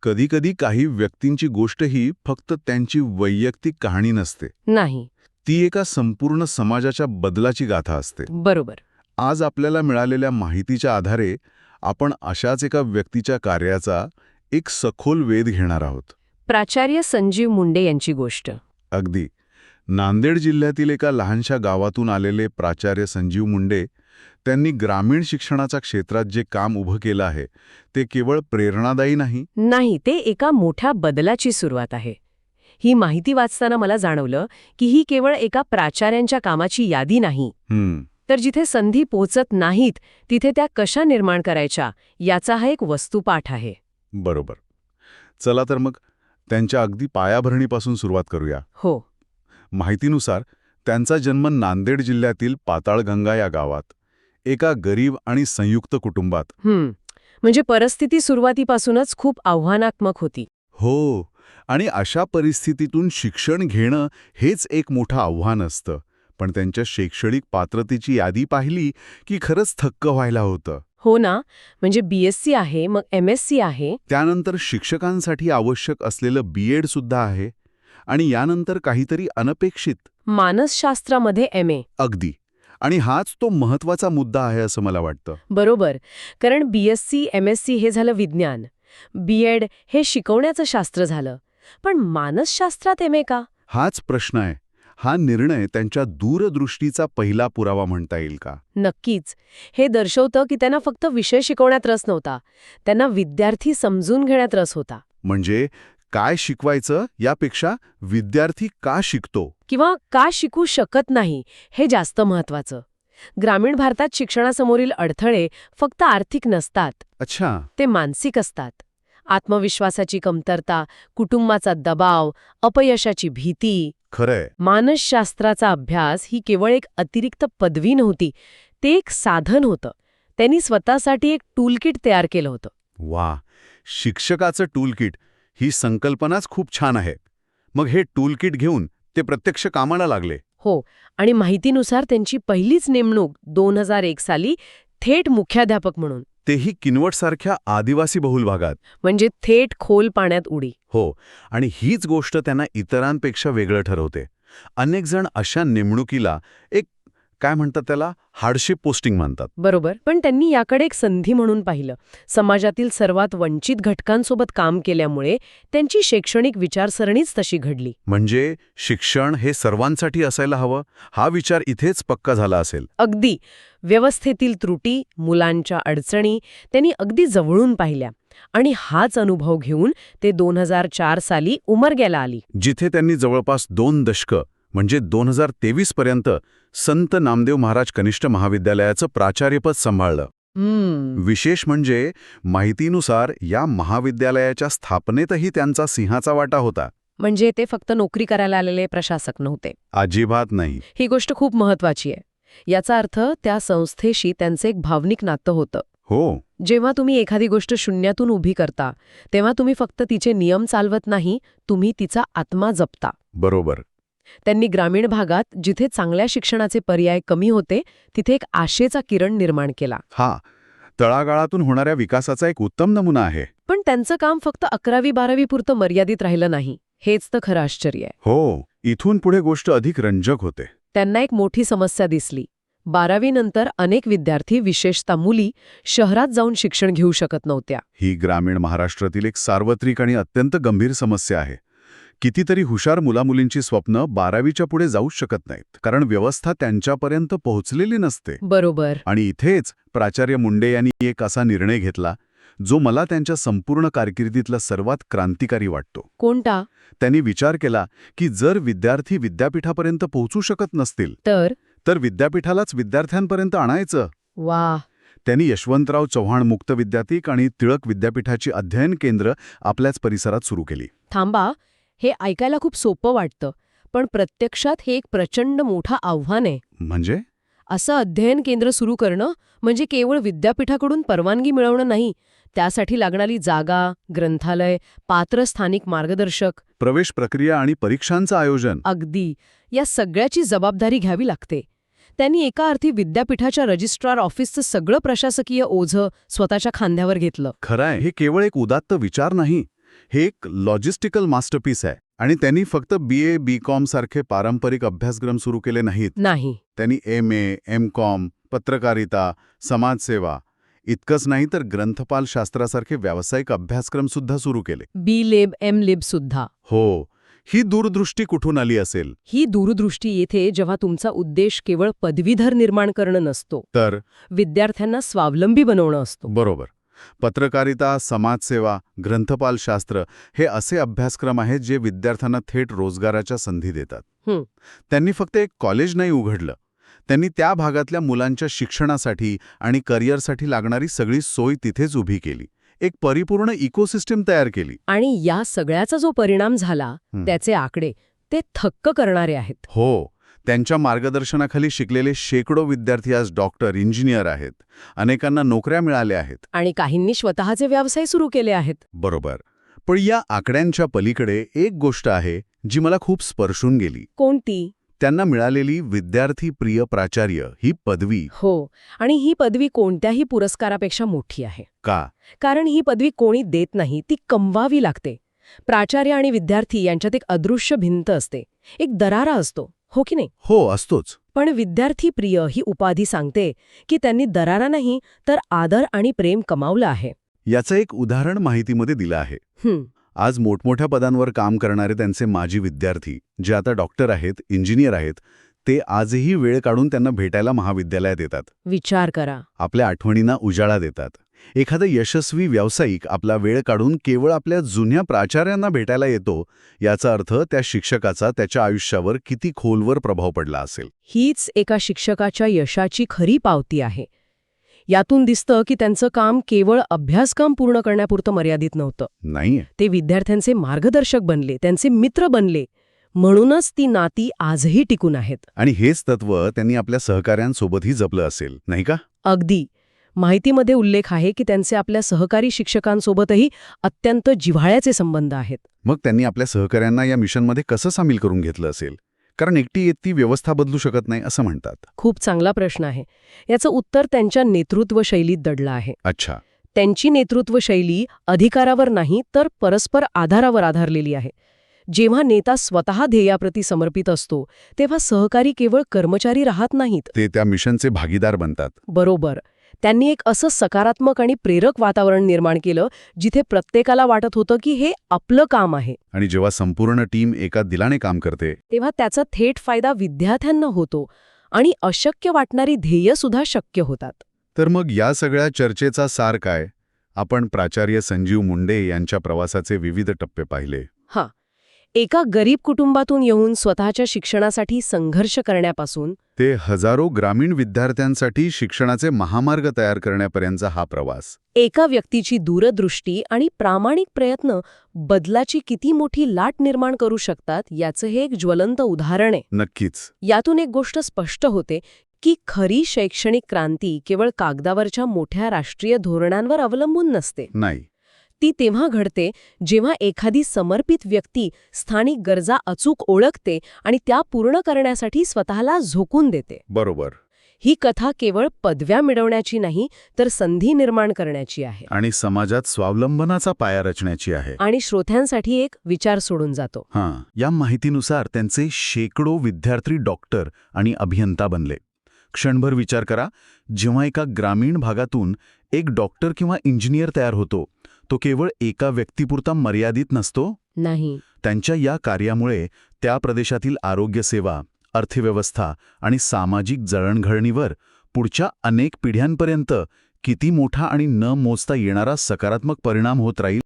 कधीकधी काही व्यक्तींची गोष्ट ही फक्त त्यांची वैयक्तिक कहाणी नसते. नाही. ती एका संपूर्ण समाजाच्या बदलाची गाथा असते. बरोबर. आज आपल्याला मिळालेल्या माहितीच्या आधारे आपण अशाच एका व्यक्तीच्या कार्याचा एक सखोल वेध घेणार आहोत. प्राचार्य संजीव मुंडे यांची गोष्ट. अगदी. नांदेड जिल्ह्यातील एका लहानशा गावातून आलेले प्राचार्य संजीव मुंडे, त्यांनी ग्रामीण शिक्षणाच्या क्षेत्रात जे काम उभं केलं आहे ते केवळ प्रेरणादायी नाही, ते एका मोठ्या बदलाची सुरुवात आहे. ही माहिती वाचताना मला जाणवलं की ही केवळ एका प्राचार्यांच्या कामाची यादी नाही, तर जिथे संधी पोचत नाहीत तिथे त्या कशा निर्माण करायच्या याचा हा एक वस्तुपाठ आहे. बरोबर. चला तर मग त्यांच्या अगदी पायाभरणीपासून सुरुवात करूया. हो. माहितीनुसार त्यांचा जन्म नांदेड जिल्ह्यातील पाताळगंगा या गावात, एका गरीब आणि संयुक्त कुटुंबात. म्हणजे परिस्थिती सुरुवातीपासूनच खूप आव्हानात्मक होती. हो. आणि अशा परिस्थितीतून शिक्षण घेणं हेच एक मोठं आव्हान असतं. पण त्यांच्या शैक्षणिक पात्रतेची यादी पाहिली की खरंच थक्क व्हायला होतं. हो ना. म्हणजे BSc आहे, मग MSc आहे, त्यानंतर शिक्षकांसाठी आवश्यक असलेलं B.Ed सुद्धा आहे, आणि यानंतर काहीतरी अनपेक्षित, मानसशास्त्रामध्ये MA. अगदी. आणि हाच तो महत्वाचा मुद्दा आहे असं मला वाटतं. बरोबर. कारण BSc MSc हे झालं विज्ञान, B.Ed हे शिकवण्याचं शास्त्र झालं, पण मानसशास्त्रात MA का? हाच प्रश्न आहे. हा निर्णय त्यांच्या दूरदृष्टीचा पहिला पुरावा म्हणता येईल का? नक्कीच. हे दर्शवतं की त्यांना फक्त विषय शिकवण्यात रस नव्हता, त्यांना विद्यार्थी समजून घेण्यात रस होता. म्हणजे काय शिकवायचं यापेक्षा विद्यार्थी का शिकतो किंवा का शिकू शकत नाही हे जास्त महत्वाचं. ग्रामीण भारतात शिक्षणासमोरील अडथळे फक्त आर्थिक नसतात. अच्छा. ते मानसिक असतात. आत्मविश्वासाची कमतरता, कुटुंबाचा दबाव, अपयशाची भीती. खरंय. मानसशास्त्राचा अभ्यास ही केवळ एक अतिरिक्त पदवी नव्हती, ते एक साधन होतं. त्यांनी स्वतःसाठी एक टूलकिट तयार केलं होतं. वा. शिक्षकाचं टूलकिट ही संकल्पनाच खूप छान आहे. मग हे टूलकिट घेऊन ते प्रत्यक्ष कामाला लागले. हो. आणि माहितीनुसार त्यांची पहिलीच नेमणूक 2001 साली थेट मुख्याध्यापक म्हणून. तेही किनवटसारख्या आदिवासी बहुल भागात. म्हणजे थेट खोल पाण्यात उडी. हो. आणि हीच गोष्ट त्यांना इतरांपेक्षा वेगळं ठरवते. अनेक जण अशा नेमणुकीला एक काय म्हणतात त्याला हार्डशिप पोस्टिंग म्हणतात. बरोबर. पण त्यांनी याकडे एक संधी म्हणून पाहिलं. समाजातील सर्वात वंचित घटकांसोबत काम केल्यामुळे त्यांची शैक्षणिक विचारसरणीच तशी घडली. म्हणजे शिक्षण हे सर्वांसाठी असायला हवं हा विचार इथेच पक्का झाला असेल. अगदी. व्यवस्थेतील त्रुटी, मुलांच्या अडचणी त्यांनी अगदी जवळून पाहिल्या. आणि हाच अनुभव घेऊन ते 2004 साली उमरग्याला आली, जिथे त्यांनी जवळपास 2 दशकं म्हणजे 2023 पर्यंत संत नामदेव महाराज कनिष्ठ महाविद्यालयाचं प्राचार्यपद सांभाळलं. विशेष म्हणजे माहितीनुसार या महाविद्यालयाच्या स्थापनेतही त्यांचा सिंहाचा वाटा होता. म्हणजे ते फक्त नोकरी करायला आलेले प्रशासक नव्हते. अजिबात नाही. ही गोष्ट खूप महत्वाची आहे. याचा अर्थ त्या संस्थेशी त्यांचं एक भावनिक नातं होतं. हो. जेव्हा तुम्ही एखादी गोष्ट शून्यातून उभी करता तेव्हा तुम्ही फक्त तिचे नियम चालवत नाही, तुम्ही तिचा आत्मा जपता. बरोबर. त्यांनी ग्रामीण भागात जिथे चांगल्या शिक्षणाचे पर्याय कमी होते तिथे एक आशेचा किरण निर्माण केला. हा तळागाळातून होणाऱ्या विकासाचा एक उत्तम नमुना आहे. पण त्यांचं काम फक्त 11वी-12वी पुरतं मर्यादित राहिलं नाही. हेच तर खरं आश्चर्य आहे. हो. इथून पुढे गोष्ट अधिक रंजक होते. त्यांना एक मोठी समस्या दिसली. 12वी नंतर अनेक विद्यार्थी, विशेषतः मुली, शहरात जाऊन शिक्षण घेऊ शकत नव्हत्या. ही ग्रामीण महाराष्ट्रातील एक सार्वत्रिक आणि अत्यंत गंभीर समस्या आहे. कितीतरी हुशार मुलामुलींची स्वप्न 12वीच्या पुढे जाऊच शकत नाहीत, कारण व्यवस्था त्यांच्यापर्यंत पोहोचलेली नसते. बरोबर. आणि इथेच प्राचार्य मुंडे यांनी एक असा निर्णय घेतला जो मला त्यांच्या संपूर्ण कारकिर्दीतला सर्वात क्रांतिकारी वाटतो. कोणता? त्यांनी विचार केला की जर विद्यार्थी विद्यापीठापर्यंत पोहोचू शकत नसतील तर विद्यापीठालाच विद्यार्थ्यांपर्यंत आणायचं. वा. त्यांनी यशवंतराव चव्हाण मुक्त विद्यापीठ आणि टिळक विद्यापीठाची अध्ययन केंद्र आपल्याच परिसरात सुरू केली. थांबा. हे ऐकायला खूप सोपं वाटतं, पण प्रत्यक्षात हे एक प्रचंड मोठं आव्हान आहे. म्हणजे? असं अध्ययन केंद्र सुरू करणं म्हणजे केवळ विद्यापीठाकडून परवानगी मिळवणं नाही. त्यासाठी लागणारी जागा, ग्रंथालय, पात्र स्थानिक मार्गदर्शक, प्रवेश प्रक्रिया आणि परीक्षांचं आयोजन. अगदी. या सगळ्याची जबाबदारी घ्यावी लागते. त्यांनी एका अर्थी विद्यापीठाच्या रजिस्ट्रार ऑफिसचं सगळं प्रशासकीय ओझं स्वतःच्या खांद्यावर घेतलं. खरंय. हे केवळ एक उदात्त विचार नाही, हे एक लॉजिस्टिकल मास्टरपीस आहे. आणि त्यांनी फक्त BA, BCom सारखे पारंपरिक अभ्यासक्रम सुरू केले नाहीत. नाही. त्यांनी MA, MCom, पत्रकारिता, समाजसेवा इतकंच नाही तर ग्रंथपाल शास्त्रासारखे व्यावसायिक अभ्यासक्रम सुद्धा सुरू केले. B.Lib, M.Lib सुद्धा. हो, ही दूरदृष्टी कुठून आली असेल? ही दूरदृष्टी येथे जेव्हा तुमचा उद्देश केवळ पदवीधर निर्माण करणं नसतो, तर विद्यार्थ्यांना स्वावलंबी बनवणं असतो. बरोबर. पत्रकारिता, समाजसेवा, ग्रंथपालशास्त्र हे असे अभ्यासक्रम आहेत जे विद्यार्थ्यांना थेट रोजगाराच्या संधी देतात. त्यांनी फक्त एक कॉलेज नाही उघडलं, त्यांनी त्या भागातल्या मुलांच्या शिक्षणासाठी आणि करिअरसाठी लागणारी सगळी सोय तिथेच उभी केली. एक परिपूर्ण इकोसिस्टम तयार केली. आणि या सगळ्याचा जो परिणाम झाला, त्याचे आकडे ते थक्क करणारे आहेत. हो, त्यांच्या मार्गदर्शनाखाली शिकलेले शेकडो विद्यार्थी आज डॉक्टर, इंजिनियर आहेत. अनेकांना नोकऱ्या मिळाल्या आहेत. आणि काहींनी स्वतःचे व्यवसाय सुरू केले आहेत. बरोबर. पण या आकड्यांच्या पलीकडे एक गोष्ट आहे जी मला खूप स्पर्शून गेली. कोणती? त्यांना मिळालेली विद्यार्थी प्रिय प्राचार्य ही पदवी. हो, आणि ही पदवी कोणत्याही पुरस्कारापेक्षा मोठी आहे. का? कारण ही पदवी कोणी देत नाही, ती कमवावी लागते. प्राचार्य आणि विद्यार्थी यांच्यात एक अदृश्य भिंत असते, एक दरारा असतो, हो की नाही? हो, असतोच. पण विद्यार्थी प्रिय ही उपाधी सांगते की त्यांनी दरारा नाही तर आदर आणि प्रेम कमावलं आहे. याचं एक उदाहरण माहितीमध्ये दिलं आहे. आज मोठमोठ्या पदांवर काम करणारे त्यांचे माजी विद्यार्थी, जे आता डॉक्टर आहेत, इंजिनियर आहेत, ते आजही वेळ काढून त्यांना भेटायला महाविद्यालयात येतात. विचार करा. आपल्या आठवणींना उजाळा देतात. एखादा यशस्वी व्यावसायिक आपला वेळ काढून केवळ आपल्या जुन्या प्राचार्यांना भेटायला येतो, याचा अर्थ त्या शिक्षकाचा त्याच्या आयुष्यावर किती खोलवर प्रभाव पडला असेल. हीच एका शिक्षकाच्या यशाची खरी पावती आहे. यातून दिसतं की त्यांचं काम केवळ अभ्यासक्रम पूर्ण करण्यापुरतं मर्यादित नव्हतं. नाहीये. ते विद्यार्थ्यांचे मार्गदर्शक बनले, त्यांचे मित्र बनले. म्हणूनच ती नाती आजही टिकून आहेत. आणि हेच तत्व त्यांनी आपल्या सहकाऱ्यांसोबतही जपलं असेल, नाही का? अगदी. माहितीमध्ये उल्लेख आहे की त्यांचे आपल्या सहकारी शिक्षकांसोबतही अत्यंत जिव्हाळ्याचे संबंध आहेत. मग त्यांनी आपल्या सहकाऱ्यांना या मिशनमध्ये कसं सामील करून घेतलं असेल? कारण एकटी ती व्यवस्था बदलू शकत नाही असं म्हणतात. खूप चांगला प्रश्न आहे. याचं उत्तर त्यांच्या नेतृत्व शैलीत दडलं आहे. अच्छा. त्यांची नेतृत्व शैली अधिकारावर नाही तर परस्पर आधारावर आधारलेली आहे. जेव्हा नेता स्वतः ध्येयाप्रती समर्पित असतो, तेव्हा सहकारी केवळ कर्मचारी राहत नाहीत, ते त्या मिशनचे भागीदार बनतात. बरोबर. त्यांनी एक असं सकारात्मक आणि प्रेरक वातावरण निर्माण केलं जिथे प्रत्येकाला वाटत होतं की हे आपलं काम आहे. आणि जेव्हा संपूर्ण टीम एका दिलाने काम करते, तेव्हा त्याचा थेट फायदा विद्यार्थ्यांना होतो आणि अशक्य वाटणारी ध्येय सुद्धा शक्य होतात. तर मग या सगळ्या चर्चेचा सार काय? आपण प्राचार्य संजीव मुंडे यांच्या प्रवासाचे विविध टप्पे पाहिले. एका गरीब कुटुंबातून येऊन स्वतःच्या शिक्षणासाठी संघर्ष करण्यापासून ते हजारो ग्रामीण विद्यार्थ्यांसाठी शिक्षणाचे महामार्ग तयार करण्यापर्यंतचा हा प्रवास. एका व्यक्तीची दूरदृष्टी आणि प्रामाणिक प्रयत्न बदलाची किती मोठी लाट निर्माण करू शकतात याचं हे एक ज्वलंत उदाहरण आहे. नक्कीच. यातून एक गोष्ट स्पष्ट होते की खरी शैक्षणिक क्रांती केवळ कागदावरच्या मोठ्या राष्ट्रीय धोरणांवर अवलंबून नसते. नाही. ती तेव्हा घडते जेव्हा एखादी समर्पित व्यक्ती स्थानिक गरजा अचूक ओळखते आणि त्या पूर्ण करण्यासाठी स्वतःला झोकून देते. बरोबर. ही कथा केवळ पदव्या मिळवण्याची नाही तर संधी निर्माण करण्याची आहे. आणि समाजात स्वावलंबनाचा पाया रचण्याची आहे. आणि श्रोत्यांसाठी एक विचार सोडून जातो. या माहितीनुसार त्यांचे शेकडो विद्यार्थी डॉक्टर आणि अभियंता बनले. क्षणभर विचार करा, जेव्हा एका ग्रामीण भागातून एक डॉक्टर किंवा इंजिनियर तयार होतो, तो केवळ एका व्यक्तीपुरता मर्यादित नसतो. नाही. त्यांच्या या कार्यामुळे त्या प्रदेशातील आरोग्यसेवा, अर्थव्यवस्था आणि सामाजिक जळणघळणीवर पुढच्या अनेक पिढ्यांपर्यंत किती मोठा आणि न मोजता येणारा सकारात्मक परिणाम होत राहील